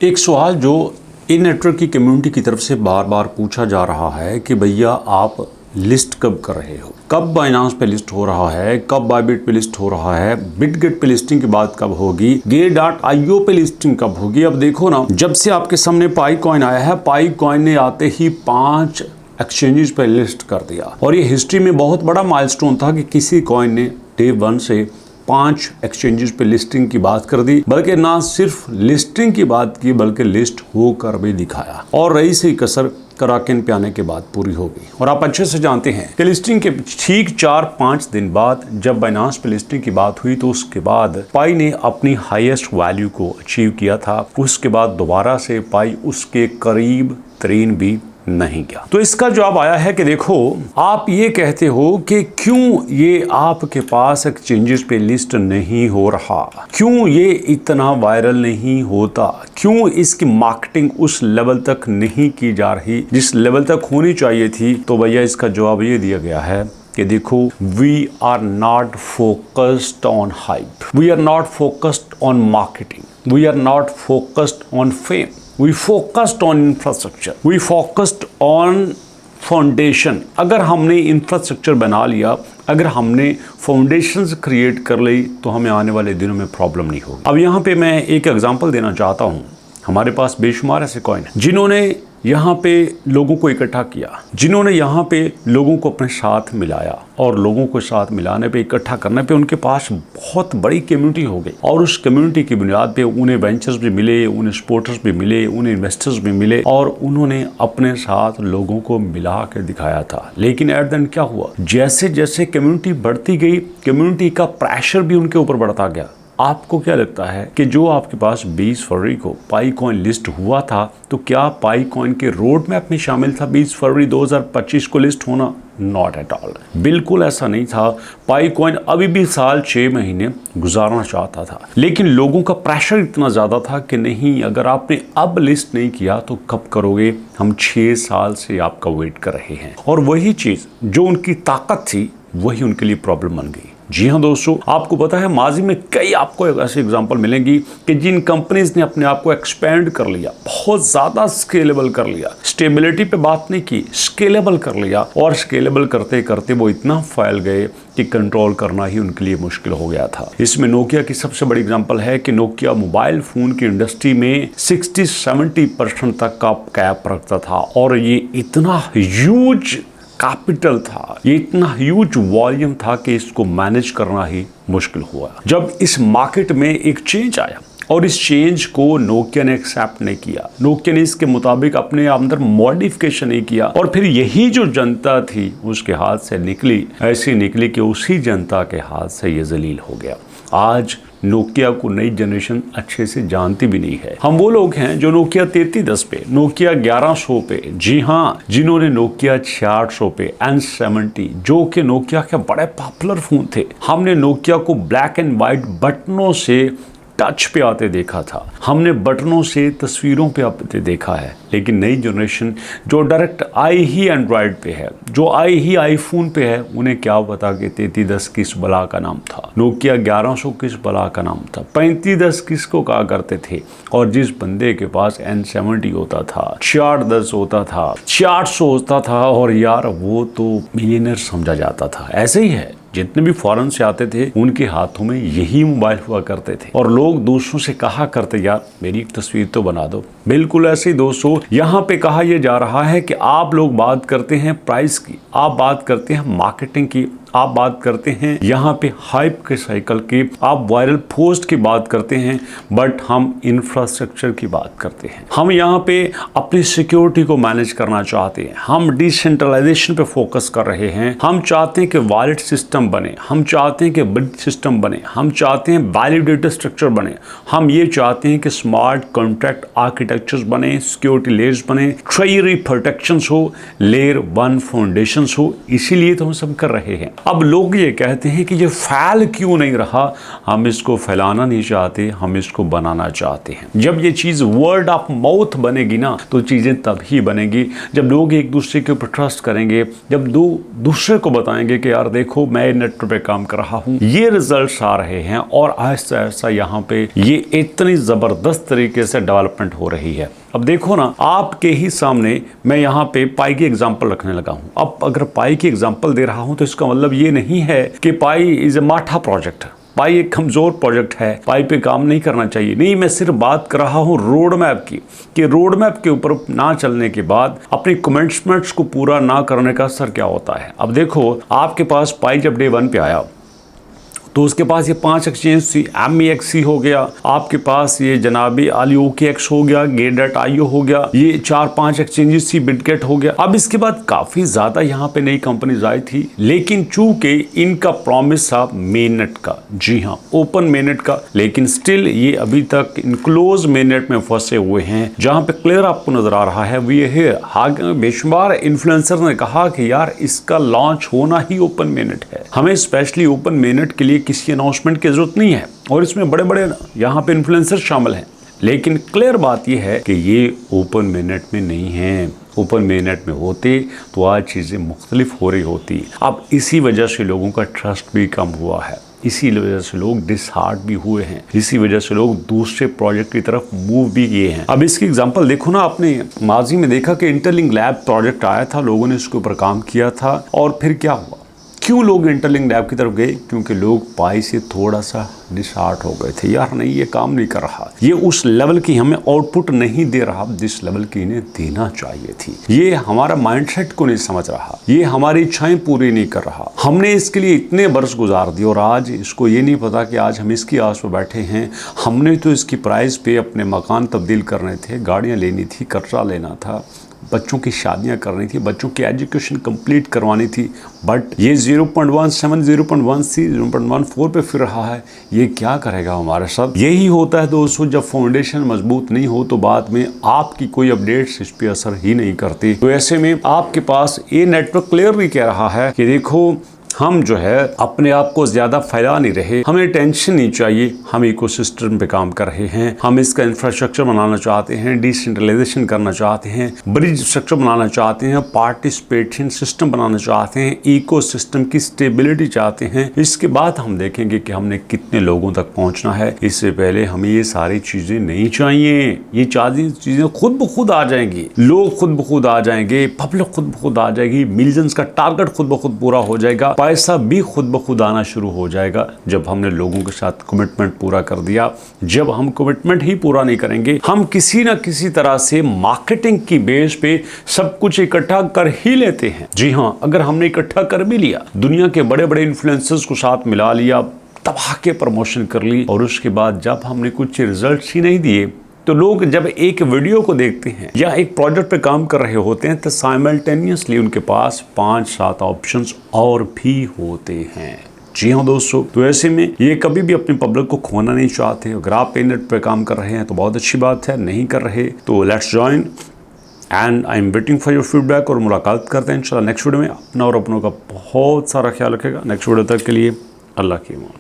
एक सवाल जो इन नेटवर्क की कम्युनिटी की तरफ से बार बार पूछा जा रहा है कि भैया आप लिस्ट कब कर रहे हो, कब बाइनांस पे लिस्ट हो रहा है, कब बायबिट पे लिस्ट हो रहा है, बिटगेट पे लिस्टिंग की बात कब होगी, Gate.io पे लिस्टिंग कब होगी। अब देखो ना, जब से आपके सामने पाई कॉइन आया है, पाई कॉइन ने आते ही 5 एक्सचेंजेस पे लिस्ट कर दिया और ये हिस्ट्री में बहुत बड़ा माइलस्टोन था कि किसी कॉइन ने डे 1 से 5 एक्सचेंजेस पे लिस्टिंग की बात कर दी, बल्कि ना सिर्फ लिस्टिंग की बात की बल्कि लिस्ट होकर भी दिखाया और रही सी कसर कराकेन पे आने के बाद पूरी हो गई। और आप अच्छे से जानते हैं कि लिस्टिंग के ठीक 4-5 दिन बाद जब बाइनांस पे लिस्टिंग की बात हुई तो उसके बाद पाई ने अपनी हाईएस्ट वैल्यू को अचीव किया था। उसके बाद दोबारा से पाई उसके करीब तरीन भी नहीं गया। तो इसका जवाब आया है कि देखो, आप ये कहते हो कि क्यों ये आपके पास एक्सचेंजेस पे लिस्ट नहीं हो रहा, क्यों ये इतना वायरल नहीं होता, क्यों इसकी मार्केटिंग उस लेवल तक नहीं की जा रही जिस लेवल तक होनी चाहिए थी। तो भैया इसका जवाब ये दिया गया है कि देखो, we are not focused on hype, we are not focused on marketing, we are not focused on fame, we focused on infrastructure, we focused on foundation. अगर हमने इंफ्रास्ट्रक्चर बना लिया, अगर हमने फाउंडेशंस क्रिएट कर ली तो हमें आने वाले दिनों में प्रॉब्लम नहीं होगी। अब यहाँ पे मैं एक एग्जांपल देना चाहता हूँ। हमारे पास बेशुमार ऐसे कॉइन हैं जिन्होंने यहाँ पे लोगों को इकट्ठा किया, जिन्होंने यहाँ पे लोगों को अपने साथ मिलाया और लोगों को साथ मिलाने पे, इकट्ठा करने पे उनके पास बहुत बड़ी कम्युनिटी हो गई और उस कम्युनिटी की बुनियाद पे उन्हें वेंचर्स भी मिले, उन्हें सपोर्टर्स भी मिले, उन्हें इन्वेस्टर्स भी मिले और उन्होंने अपने साथ लोगों को मिला के दिखाया था। लेकिन एट द एंड क्या हुआ, जैसे जैसे कम्युनिटी बढ़ती गई, कम्युनिटी का प्रेशर भी उनके ऊपर बढ़ता गया। आपको क्या लगता है कि जो आपके पास 20 फरवरी को पाई कॉइन लिस्ट हुआ था, तो क्या पाई कॉइन के रोड मैप में शामिल था 20 फरवरी 2025 को लिस्ट होना? नॉट एट ऑल, बिल्कुल ऐसा नहीं था। पाई कॉइन अभी भी साल 6 महीने गुजारना चाहता था, लेकिन लोगों का प्रेशर इतना ज़्यादा था कि नहीं, अगर आपने अब लिस्ट नहीं किया तो कब करोगे, हम 6 साल से आपका वेट कर रहे हैं। और वही चीज़ जो उनकी ताकत थी वही उनके लिए प्रॉब्लम बन गई। जी हाँ दोस्तों, आपको पता है माजी में कई आपको ऐसे एग्जांपल मिलेंगी कि जिन कंपनीज ने अपने आप को एक्सपेंड कर लिया, बहुत ज़्यादा स्केलेबल कर लिया, स्टेबिलिटी पे बात नहीं की, स्केलेबल कर लिया और स्केलेबल करते करते वो इतना फैल गए कि कंट्रोल करना ही उनके लिए मुश्किल हो गया था। इसमें नोकिया की सबसे बड़ी एग्जांपल है कि नोकिया मोबाइल फ़ोन की इंडस्ट्री में 60-70% तक का कैप रखता था और ये इतना ह्यूज कैपिटल था, ये इतना ह्यूज वॉल्यूम था कि इसको मैनेज करना ही मुश्किल हुआ। जब इस मार्केट में एक चेंज आया और इस चेंज को नोकिया ने एक्सेप्ट नहीं किया, नोकिया ने इसके मुताबिक अपने अंदर मॉडिफिकेशन नहीं किया और फिर यही जो जनता थी उसके हाथ से निकली, ऐसी निकली कि उसी जनता के हाथ से ये जलील हो गया। आज नोकिया को नई जनरेशन अच्छे से जानती भी नहीं है। हम वो लोग हैं जो नोकिया 3310 पे, नोकिया 1100 पे, जी हाँ, जिन्होंने नोकिया 6600 पे, N70 जो कि नोकिया के बड़े पॉपुलर फोन थे, हमने नोकिया को ब्लैक एंड व्हाइट बटनों से टच पे आते देखा था, हमने बटनों से तस्वीरों पे आते देखा है। लेकिन नई जनरेशन जो डायरेक्ट आई ही एंड्रॉयड पे है, जो आई ही आईफोन पे है, उन्हें क्या पता कि 3310 किस बला का नाम था, नोकिया 1100 किस बला का नाम था, 3510 किसको कहा करते थे। और जिस बंदे के पास N70 होता था, 6810 होता था, 6800 होता था और यार वो तो मिलियनर समझा जाता था। ऐसे ही है, जितने भी फॉरेन से आते थे उनके हाथों में यही मोबाइल हुआ करते थे और लोग दूसरों से कहा करते, यार मेरी एक तस्वीर तो बना दो। बिल्कुल ऐसे ही दोस्तों, यहाँ पे कहा यह जा रहा है कि आप लोग बात करते हैं प्राइस की, आप बात करते हैं मार्केटिंग की, आप बात करते हैं यहाँ पे हाइप के साइकिल की, आप वायरल पोस्ट की बात करते हैं, बट हम इंफ्रास्ट्रक्चर की बात करते हैं। हम यहाँ पे अपनी सिक्योरिटी को मैनेज करना चाहते हैं, हम डिसेंट्रलाइजेशन पे फोकस कर रहे हैं, हम चाहते हैं कि वॉलेट सिस्टम बने, हम चाहते हैं कि ब्रिज सिस्टम बने, हम चाहते हैं वैलिडेटेड स्ट्रक्चर बने, हम ये चाहते हैं कि स्मार्ट कॉन्ट्रैक्ट आर्किटेक्चर्स बने, सिक्योरिटी लेयर्स बने, ट्रेजरी प्रोटेक्शंस हो, लेयर 1 फाउंडेशंस हो। इसीलिए तो हम सब कर रहे हैं। अब लोग ये कहते हैं कि ये फैल क्यों नहीं रहा, हम इसको फैलाना नहीं चाहते, हम इसको बनाना चाहते हैं। जब ये चीज़ वर्ड ऑफ माउथ बनेगी ना तो चीज़ें तभी बनेगी जब लोग एक दूसरे के ऊपर ट्रस्ट करेंगे, जब दूसरे को बताएंगे कि यार देखो मैं नेटवर्क पे काम कर रहा हूँ, ये रिजल्ट्स आ रहे हैं और आहिस्ता आहिस्ता यहाँ पे ये इतनी ज़बरदस्त तरीके से डेवलपमेंट हो रही है। अब देखो ना, आपके ही सामने मैं यहाँ पे पाई की एग्जांपल रखने लगा हूँ। अब अगर पाई की एग्जांपल दे रहा हूँ तो इसका मतलब ये नहीं है कि पाई इज ए माठा प्रोजेक्ट, पाई एक कमजोर प्रोजेक्ट है, पाई पे काम नहीं करना चाहिए। नहीं, मैं सिर्फ बात कर रहा हूँ रोड मैप की, कि रोड मैप के ऊपर ना चलने के बाद अपने कमिटमेंट्स को पूरा ना करने का असर क्या होता है। अब देखो, आपके पास पाई जब डे 1 पे आया तो उसके पास ये 5 एक्सचेंज थी, MEXC हो गया, आपके पास ये जनाबी OKX हो गया, Gate.io हो गया, ये 4-5 एक्सचेंजेस थी, बिटगेट हो गया। अब इसके बाद काफी ज्यादा यहाँ पे नई कंपनीज आई थी, लेकिन चूंकि इनका प्रॉमिस था मेननेट का, जी हाँ ओपन मेननेट का, लेकिन स्टिल ये अभी तक इनक्लोज मेननेट में फंसे हुए हैं। जहाँ पे क्लियर आपको नजर आ रहा है वो ये है, बेशुमार इन्फ्लुएंसर ने कहा कि यार इसका लॉन्च होना ही ओपन मेननेट है, हमें स्पेशली ओपन मेननेट के लिए किसी अनाउंसमेंट की जरूरत नहीं है, और इसमें बड़े बड़े यहाँ पे इन्फ्लुएंसर शामिल हैं। लेकिन क्लियर बात यह है कि ये ओपन मेननेट में नहीं है। ओपन मेननेट में होते तो आज चीज़ें मुख्तलिफ हो रही होती। अब इसी वजह से लोगों का ट्रस्ट भी कम हुआ है, इसी वजह से लोग डिसहार्ट भी हुए हैं, इसी वजह से लोग दूसरे प्रोजेक्ट की तरफ मूव भी किए हैं। अब इसकी एग्जांपल देखो ना, आपने माजी में देखा कि इंटरलिंक लैब प्रोजेक्ट आया था, लोगों ने इसके ऊपर काम किया था, और फिर क्या हुआ, क्यों लोग इंटरलिंक लैब की तरफ गए? क्योंकि लोग पाई से थोड़ा सा डिसहार्ट हो गए थे, यार नहीं ये काम नहीं कर रहा, ये उस लेवल की हमें आउटपुट नहीं दे रहा जिस लेवल की इन्हें देना चाहिए थी, ये हमारा माइंडसेट को नहीं समझ रहा, ये हमारी इच्छाएं पूरी नहीं कर रहा। हमने इसके लिए इतने बरस गुजार दिए और आज इसको ये नहीं पता कि आज हम इसकी आस पर बैठे हैं। हमने तो इसकी प्राइस पे अपने मकान तब्दील करने थे, गाड़ियाँ लेनी थी, कर्जा लेना था, बच्चों की शादियां करनी थी, बच्चों की एजुकेशन कंप्लीट करवानी थी, बट ये 0.17, 0.13, 0.14 पे फिर रहा है। ये क्या करेगा हमारे साथ? यही होता है दोस्तों, जब फाउंडेशन मजबूत नहीं हो तो बाद में आपकी कोई अपडेट्स इस पे असर ही नहीं करती। तो ऐसे में आपके पास ये नेटवर्क क्लियरली कह रहा है कि देखो हम जो है अपने आप को ज्यादा फैला नहीं रहे, हमें टेंशन नहीं चाहिए, हम इकोसिस्टम पे काम कर रहे हैं, हम इसका इंफ्रास्ट्रक्चर बनाना चाहते हैं, डिसेंट्रलाइजेशन करना चाहते हैं, ब्रिज स्ट्रक्चर बनाना चाहते हैं, पार्टिसिपेशन सिस्टम बनाना चाहते हैं, इकोसिस्टम की स्टेबिलिटी चाहते हैं। इसके बाद हम देखेंगे कि हमने कितने लोगों तक पहुंचना है। इससे पहले हमें ये सारी चीजें नहीं चाहिए, ये चीजें खुद ब खुद आ जाएंगी, लोग खुद ब खुद आ जाएंगे, पब्लिक खुद ब खुद आ जाएगी, मिलियंस का टारगेट खुद ब खुद पूरा हो जाएगा, पैसा भी खुद ब खुद आना शुरू हो जाएगा जब हमने लोगों के साथ कमिटमेंट पूरा कर दिया। जब हम कमिटमेंट ही पूरा नहीं करेंगे, हम किसी ना किसी तरह से मार्केटिंग की बेस पे सब कुछ इकट्ठा कर ही लेते हैं। जी हाँ, अगर हमने इकट्ठा कर भी लिया, दुनिया के बड़े बड़े इन्फ्लुएंसर्स को साथ मिला लिया, तबाह के प्रमोशन कर ली, और उसके बाद जब हमने कुछ रिजल्ट्स ही नहीं दिए तो लोग जब एक वीडियो को देखते हैं या एक प्रोजेक्ट पे काम कर रहे होते हैं तो साइमल्टेनियसली उनके पास 5-7 ऑप्शंस और भी होते हैं। जी हाँ दोस्तों, तो ऐसे में ये कभी भी अपने पब्लिक को खोना नहीं चाहते। अगर आप नेट पे काम कर रहे हैं तो बहुत अच्छी बात है, नहीं कर रहे तो let's join and I am waiting for your feedback, और मुलाकात करते हैं इंशाल्लाह नेक्स्ट वीडियो में। अपना और अपनों का बहुत सारा ख्याल रखेगा। नेक्स्ट वीडियो तक के लिए अल्लाह की अमान।